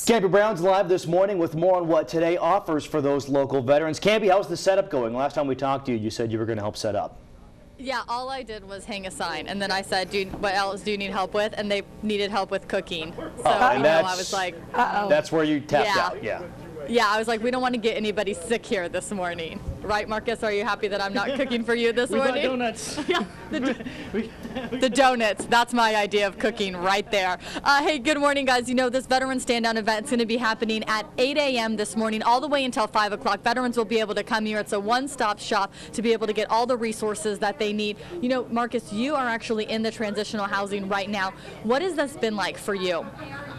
Scamby Brown's live this morning with more on what today offers for those local veterans. Scamby, how's the setup going? Last time we talked to you, you said you were going to help set up. Yeah, all I did was hang a sign, and then I said, what else do you need help with? And they needed help with cooking. So, I was like, uh-oh. That's where you tapped out, yeah. Yeah, I was like, we don't want to get anybody sick here this morning. Right, Marcus? Are you happy that I'm not cooking for you this morning? We got donuts. Yeah, the donuts. That's my idea of cooking right there. Hey, good morning, guys. You know, this Veteran Stand-Down event is going to be happening at 8 a.m. this morning, all the way until 5 o'clock. Veterans will be able to come here. It's a one-stop shop to be able to get all the resources that they need. You know, Marcus, you are actually in the transitional housing right now. What has this been like for you?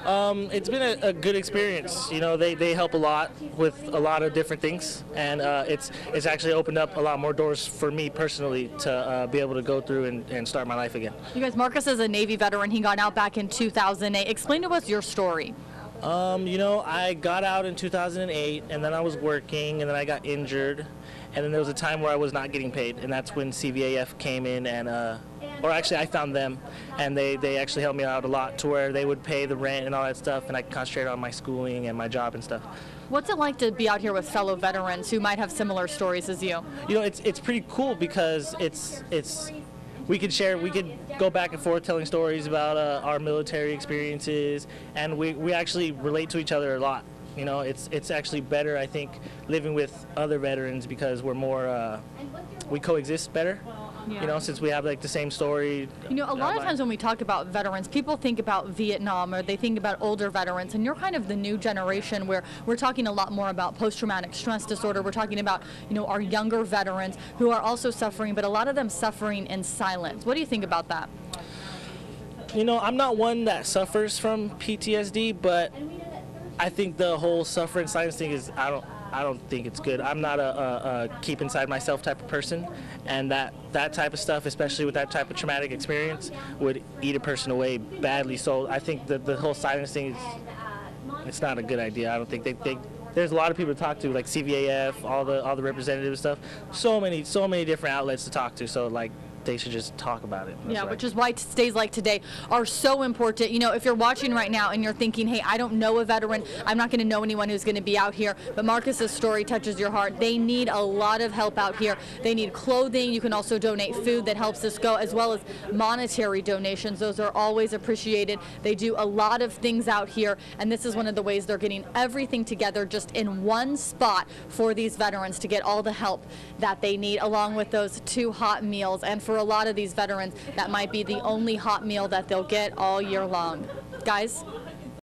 It's been a good experience. You know, they help a lot with a lot of different things, and it's actually opened up a lot more doors for me personally to be able to go through and start my life again. You guys, Marcus is a Navy veteran. He got out back in 2008. Explain to us your story. You know, I got out in 2008, and then I was working, and then I got injured, and then there was a time where I was not getting paid, and that's when CVAF came in and or actually I found them, and they actually helped me out a lot to where they would pay the rent and all that stuff, and I could concentrate on my schooling and my job and stuff. What's it like to be out here with fellow veterans who might have similar stories as you? You know, it's pretty cool because we could go back and forth telling stories about our military experiences, and we actually relate to each other a lot. You know, it's actually better, I think, living with other veterans because we're more, we coexist better. Yeah. You know, since we have like the same story. You know, a lot of times when we talk about veterans, people think about Vietnam or they think about older veterans, and you're kind of the new generation where we're talking a lot more about post-traumatic stress disorder. We're talking about, you know, our younger veterans who are also suffering, but a lot of them suffering in silence. What do you think about that? You know, I'm not one that suffers from PTSD, but I think the whole suffer in silence thing is, I don't think it's good. I'm not a keep inside myself type of person, and that type of stuff, especially with that type of traumatic experience, would eat a person away badly. So I think that the whole silence thing it's not a good idea. I don't think there's a lot of people to talk to, like CVAF, all the representative stuff. So many different outlets to talk to. So like, they should just talk about it. Yeah, which is why days like today are so important. You know, if you're watching right now and you're thinking, hey, I don't know a veteran, I'm not going to know anyone who's going to be out here, but Marcus's story touches your heart. They need a lot of help out here. They need clothing. You can also donate food that helps this go, as well as monetary donations. Those are always appreciated. They do a lot of things out here, and this is one of the ways they're getting everything together just in one spot for these veterans to get all the help that they need, along with those 2 hot meals. And for a lot of these veterans, that might be the only hot meal that they'll get all year long. Guys?